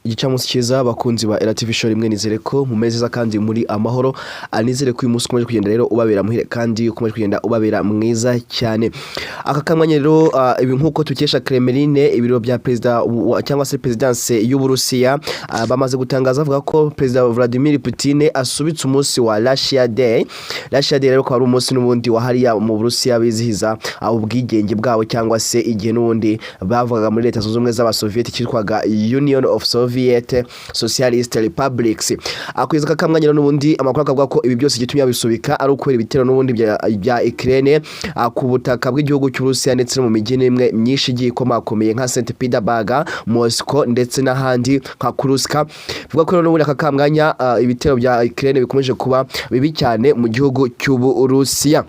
Igicamunsi cyiza bakunzi ba RTV show rimwe nizere ko mumezeza kandi muri amahoro anizere ko uyu munsi ukomeje kugenda rero ubabera muhire kandi ukomeje kugenda ubabera mwiza cyane aka kamwanya rero ibi nkuko tukesha Kremlin ibiro bya president cyangwa se presidence y'Uburusiya bamaze gutangaza avuga ko president Vladimir Putin asubitse umunsi wa Russia Day rero ko ari umunsi n'ubundi wahariya mu Burusiya bizihiza ubwigenge bwabo cyangwa se igihe n'ubundi bavugaga muri leta zunze ubumwe z'abasovieti cyitwaga Union of Soviet Socialist Republics akwiza kakamwanya n'ubundi amakuru akavuga ko ibi byose gitumya bisubika ari ukwera ibitero n'ubundi bya Ukraine ku butaka bw'igihugu cy'Uburusiya ndetse no mu mijyi imwe myinshi gikomakomeye nka St Petersburg, Moscow ndetse n'ahandi nka Kursk bivuga ko n'ubundi akakamwanya ibitero bya Ukraine bikomeje kuba bibi cyane mu gihugu cy'Uburusiya.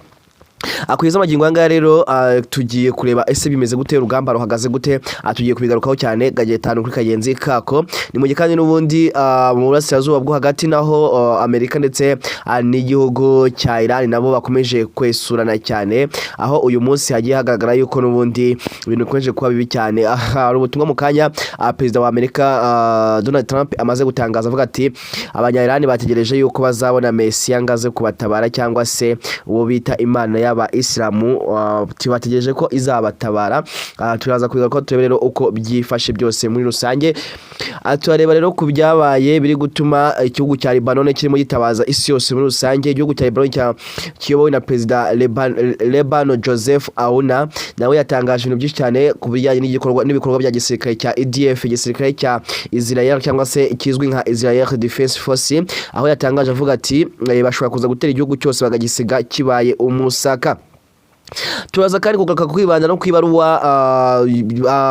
Akwiza amagingo anga rero tugiye kureba ese bimeze gute urugamba ruhagaze gute tugiye kubigarukaho cyane gagetano kuri kagenzi kako ni mu gikanye n'ubundi mu burasirazuba bwo hagati naho Amerika ndetse n'igihugu cya Iran nabo bakomeje kwesurana cyane aho uyu munsi hagiye hagaragara yuko n'ubundi ibintu bikomeje kuba bibi cyane ari ubutumwa mu kanya president wa Amerika Donald Trump amaze gutangaza avuga ati abanya Iran bategereje yuko bazabona Mesiya ngaze kubatabara cyangwa se uwo bita Imana y'aba Islamu tibategereje ko izabatabara turaza kubiga ko turebe rero uko byifashe byose muri rusange turareba rero ku byabaye biri gutuma igihugu cya Lebanon kirimo gitabaza isi yose muri rusange igihugu cya Lebanon kiyobowe na president Lebanon Joseph Aouna nawe yatangaje ibintu byinshi cyane ku bijyanye n'ibikorwa bya gisirikare cya EDF igisirikare cya Israel cyangwa se kizwi nka Israel Defense Force aho yatangaje avuga ati bashobora kuza gutera igihugu cyose bagagisiga kibaye umusaka. Turaza kandi kugaruka kwibanda no kwibaruwa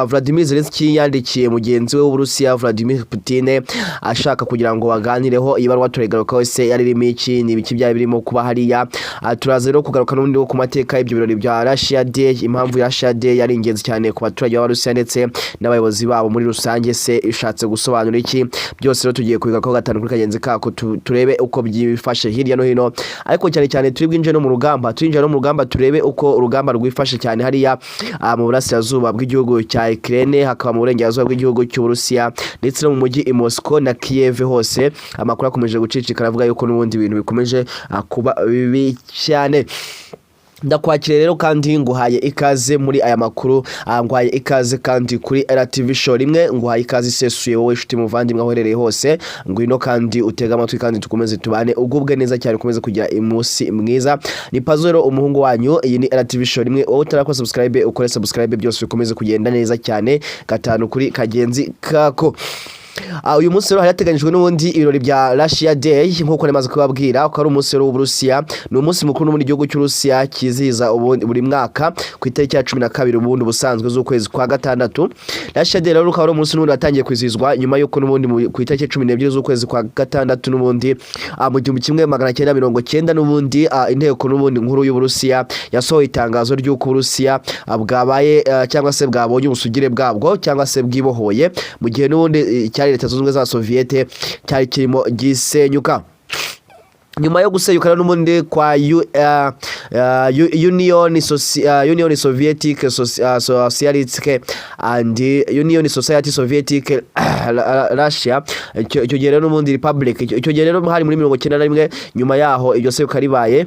Vladimir Zelensky yandikiye mugenzi we w'Uburusiya Vladimir Putin ashaka kugira ngo baganireho ibaruwa turegaruka wese yaririmo iki ni biki byari birimo kuba hariya turaza rero kugaruka n'undi wo ku mateka y'ibyo birori bya Russia Day impamvu ya Russia Day yari ingenzi cyane ku baturage b'Abarusiya ndetse n'abayobozi babo muri rusange se ishatse gusobanura iki byose rero tugiye kubigarukaho gatanu kuri kagenzi kako turebe uko byifashe hirya no hino ariko cyane cyane turi bwinje no mu rugamba turebe uko urugamba rwifashe cyane hariya mu burasirazuba bw'igihugu cya Ukraine hakaba mu burengerazuba bw'igihugu cy'Uburusiya ndetse no mu mujyi i Moscow na Kiev hose amakuru akomeje gucicikana avuga yuko n'ubundi ibintu bikomeje kuba bibi cyane. Ndakwakire rero kandi nguhaye ikaze muri aya makuru nguhaye ikaze kandi kuri RTV show rimwe nguhaye ikaze isesuye wowe inshuti muvandimwe aherereye hose ngwino kandi utega amatwi kandi tukomeze tubane ugubwe neza cyane ukomeze kugira imusi mwiza ni Pazoro umuhungu wanyu iyi ni RTV show rimwe wowe utarakora subscribe ukore subscribe byose bikomeze kugenda neza cyane gatanu kuri kagenzi kako. Uyu munsi rero harateganyijwe n'ubundi ibirori bya Russia Day nkuko nemaze kubabwira ko ari umunsi w'Uburusiya ni umunsi mukuru muri gihugu cy'Urusiya kizihiza buri mwaka ku itariki ya 12 ubundi busanzwe z'ukwezi kwa gatandatu. Russia Day rero ari umunsi n'ubundi watangiye kwizihizwa nyuma y'uko n'ubundi ku itariki 12 z'ukwezi kwa gatandatu n'ubundi mu 1990 n'ubundi inteko n'ubundi nkuru y'Uburusiya yasohoye itangazo ry'uko Uburusiya bwabaye cyangwa se bwabonye ubusugire bwabwo cyangwa se bwibohoye mu gihe n'ubundi leta zunze ubumwe z'abasoviete cyari kirimo gisenyuka nyuma yo gusenyuka n'umundi kwa Union Soviétique Socialiste and Union Society Soviétique Russia icyo gihe rero n'umundi Republic icyo gihe rero hari muri 1991 nyuma yaho iryo senyuka ribaye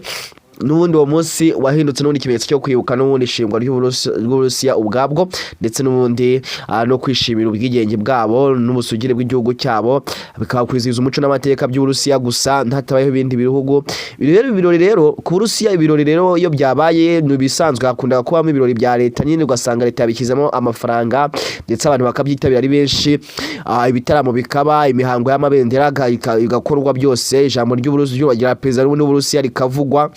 n'ubundi uwo munsi wahindutse n'ubundi kimenyetso cyo kwibuka n'ubundi ishingwa ry'Uburusiya ubwabwo ndetse n'ubundi no kwishimira ubwigenge bwabo n'ubusugire bw'igihugu cyabo bikaba kwizihiza umuco n'amateka by'Uburusiya gusa ntatabayeho ibindi bihugu ibirori rero ku Burusiya ibirori rero iyo byabaye bisanzwe hakunda kubamo ibirori bya leta nyine ugasanga leta yabikizamo amafaranga ndetse abantu bakabyitabira ari benshi ibitaramo bikaba imihango y'amabendera igakorwa byose ijambo ry'Uburusiya perezida w'Uburusiya rikavugwa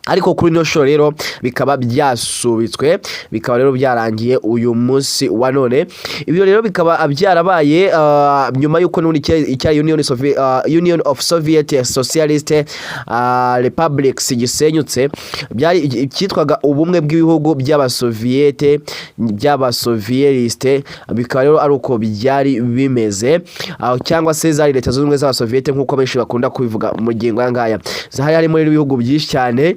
ariko kuri no show rero bikaba byasubitswe bikaba rero byarangiye uyu munsi wa none ibyo rero bikaba byarabaye nyuma y'uko n'undi icya Union of Soviet Socialist Republics gisenyutse byari cyitwaga ubumwe bw'ibihugu by'abasoviete by'abasovieliste bikaba rero ari uko byari bimeze cyangwa se zari leta zunze ubumwe z'abasoviete nkuko benshi bakunda kubivuga mu ngingo ngaya zahari harimo ibihugu byinshi cyane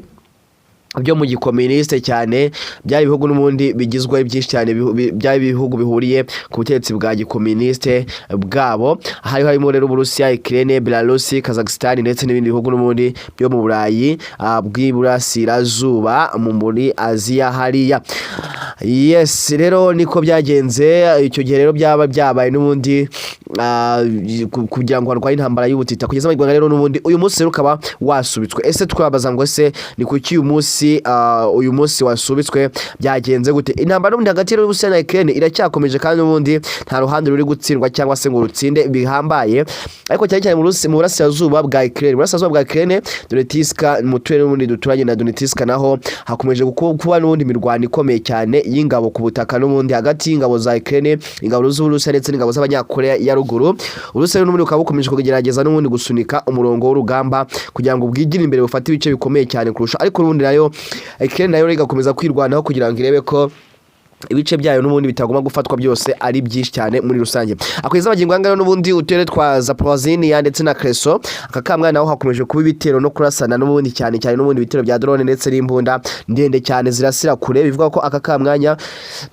byo mu gikomuniste cyane byari ibihugu n'ubundi bigizwe byinshi cyane byari ibihugu bihuriye ku butegetsi bwa gikomuniste bwabo harimo rero Uburusiya, Ukraine, Belarus, Kazakhstan ndetse n'ibindi bihugu n'ubundi byo mu Burayi bw'iburasirazuba muri Aziya hariya. Yes, rero niko byagenze icyo gihe rero byabaye n'ubundi kugira ngo harwaye intambara y'ubutita kugeza mu Rwanda rero n'ubundi uyu munsi rero ukaba wasubitswe. Ese twabaza ngo ese ni kuki uyu munsi wasubitswe byagenze gute? Intambara n'ubundi hagati y'Uburusiya na Ukraine iracyakomeje kandi n'ubundi nta ruhande ruri gutsindwa cyangwa se ngo rutsinde bihambaye, ariko cyane cyane mu burasirazuba bwa Ukraine Donetsk mu turere n'ubundi duturanye na Donetsk naho hakomeje kuba n'ubundi mirwano ikomeye cyane y'ingabo ku butaka n'ubundi hagati y'ingabo za Ukraine, ingabo z'Uburusiya ndetse n'ingabo z'Abanyakorea ya ruguru. Uburusiya n'ubundi ukaba bukomeje kugerageza n'ubundi gusunika umurongo w'urugamba kugira ngo bwigire imbere bufate ibice bikomeye cyane kurusha, ariko n'ubundi nayo Ukraine nayo igakomeza kwirwanaho kugira ngo irebe ko ibice byayo n'ubundi bitagomba gufatwa byose ari byinshi cyane muri rusange. Akweza abagingo angana n'ubundi uturere twa Zaporozhye ndetse na Kherson akakamwana naho hakomeje kuba ibitero no kurasana n'ubundi cyane n'ubundi ibitero bya drone ndetse n'imbunda ndende cyane zirasira kure, bivuga ko akakamwanya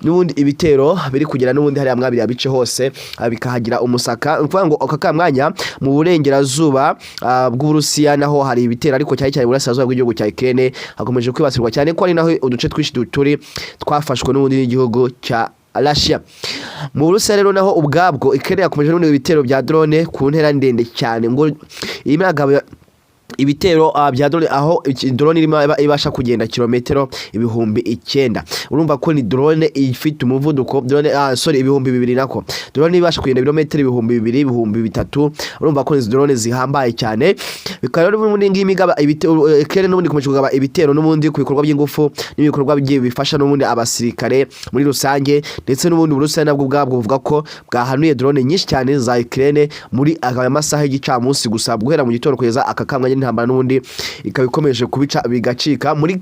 n'ubundi ibitero biri kugera n'ubundi hari amwabiri bice hose bikahagira umusaka. Mvuga ngo akakamwanya mu burengerazuba bw'Uburusiya naho hari ibitero, ariko cyane burasirazuba bw'igihugu cya Ukraine hakomeje kwibasirwa cyane ko ari naho uduce twinshi duturi twafashwe n'ubundi igihugu cha Russia. Mu Burusiya rero naho ubwabwo Ukraine yakomeje n'ubundi ibitero bya drone ku ntera ndende cyane ngo imyagabo ibitero bya drone aho drone irimo ibasha kugenda kilometero 9,000. Urumva ko ni drone ifite umuvuduko drone ibihumbi 2,000 nako drone ibasha kugenda kilometero 2,000 2,300. Urumva ko ni drone zihambaye cyane, bikaba rero muri ngimigaba ibitero Ukraine n'ubundi komeje kugaba ibitero n'ubundi ku bikorwa by'ingufu n'ibikorwa bifasha n'ubundi abasirikare muri rusange, ndetse n'ubundi Uburusiya nabwo bwabwo buvuga ko bwahanuye drone nyinshi cyane za Ukraine muri aya masaha y'igicamunsi gusa guhera mu gitondo kugeza akakamwanya intambara n'ubundi ikabikomeje kubica bigacika muri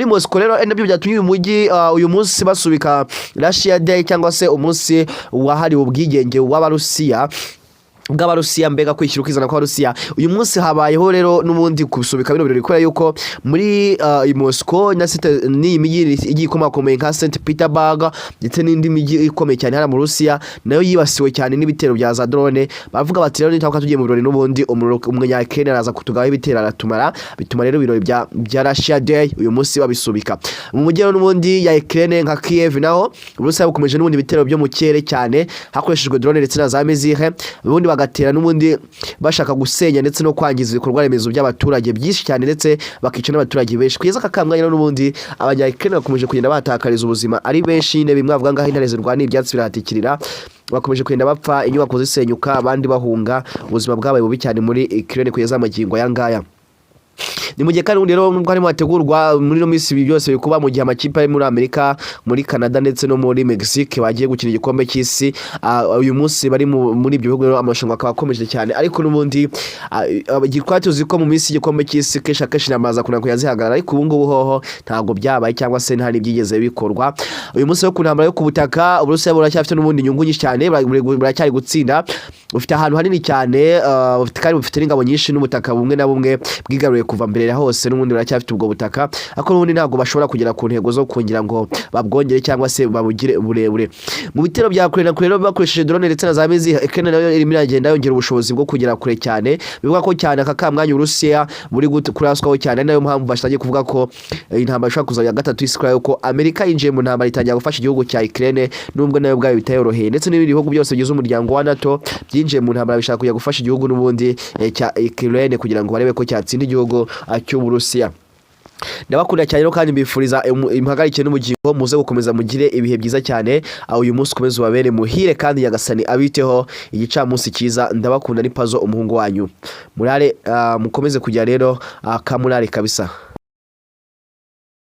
Moscow. Rero nabyo byatumye uyu mujyi uyu munsi basubika Russia Day cyangwa se umunsi wahariwe ubwigenge w'Abarusiya bw'Abarusiya mbega kwishyira ukizana kwa Rusiya. Uyu munsi habayeho rero n'ubundi kusubika bino birori kubera yuko muri Moscow na site ni imijyi igikomakomeye nka St Petersburg ndetse n'indi mijyi ikomeye cyane hano mu Rusiya nayo yibasiwe cyane n'ibitero bya za drone. Bavuga bati rero nitaka tugiye mu birori n'ubundi umunya Ukraine araza kutugaho ibitero aratumara bituma rero ibirori bya Russia Day uyu munsi babisubika mu mujyi n'ubundi ya Ukraine nka Kiev. Naho Uburusiya bukomeje n'ubundi ibitero byo mu kirere cyane hakoreshejwe drone ndetse na za missile ubundi bagatera n'ubundi bashaka gusenya ndetse no kwangiza ibikorwa remezo by'abaturage byinshi cyane ndetse bakica n'abaturage benshi. Kugeza akakamwanya n'ubundi Abanya-Ukraine bakomeje kugenda batakariza ubuzima ari benshi, bimwe bavuga ngaho intare zirwana ibyatsi birahatikirira bakomeje kugenda bapfa, inyubako zisenyuka, abandi bahunga, ubuzima bwabaye bubi cyane muri Ukraine kugeza amagingo yangaya. Ni mu gihe kandi rero nubwo harimo hategurwa muri no minsi byose bikuba mu gihe amakipe ari muri Amerika, muri Canada ndetse no muri Mexique bagiye gukina igikombe cy'isi. Uyu munsi bari muri ibyo bihugu rero amarushanwa akaba akomeje cyane, ariko n'ubundi gikwatuzi ko mu minsi igikombe cy'isi keshi namaza kuna kuyazihagarara, ariko ubu ngubu hoho ntabwo byabaye cyangwa se ntari byigeze bikorwa. Uyu munsi yo kunambara yo ku butaka Uburusiya buracyafite n'ubundi inyungu nyinshi cyane, buracyari gutsinda, ufite ahantu hanini cyane, kandi bufite n'ingabo nyinshi n'ubutaka bumwe na bumwe bwigaruye kuva mbere hose, n'ubundi baracyafite ubwo butaka, ariko n'ubundi ntabwo bashobora kugera ku ntego zo kugira ngo babwongere cyangwa se babugire burebure. Mu bitero bya kure na kure rero bakoresheje drone ndetse na za missile, Ukraine nayo irimo iragenda yongera ubushobozi bwo kugera kure cyane, bivuga ko cyane akakamwanya Uburusiya buri kuraswaho cyane, nayo mpamvu bashaje kuvuga ko intambara ishaka kuzajya gatatu isikora yuko Amerika yinjiye mu ntambara itangira gufasha igihugu cya Ukraine, nubwo nayo bwayo bitayoroheye, ndetse n'ibindi bihugu byose bigize umuryango wa NATO byinjiye mu ntambara bishaka kujya gufasha igihugu n'ubundi cya Ukraine kugira ngo barebe ko cyatsinda igihugu cy'Uburusiya. Ndabakunda cyane rero kandi mbifuriza impagarike n'umugingo muze gukomeza mugire ibihe byiza cyane, uyu munsi komeza ubabere muhire kandi Nyagasani abiteho igicamunsi cyiza. Ndabakunda ni Pazo umuhungu wanyu, murare mukomeze kujya rero kamurare kabisa.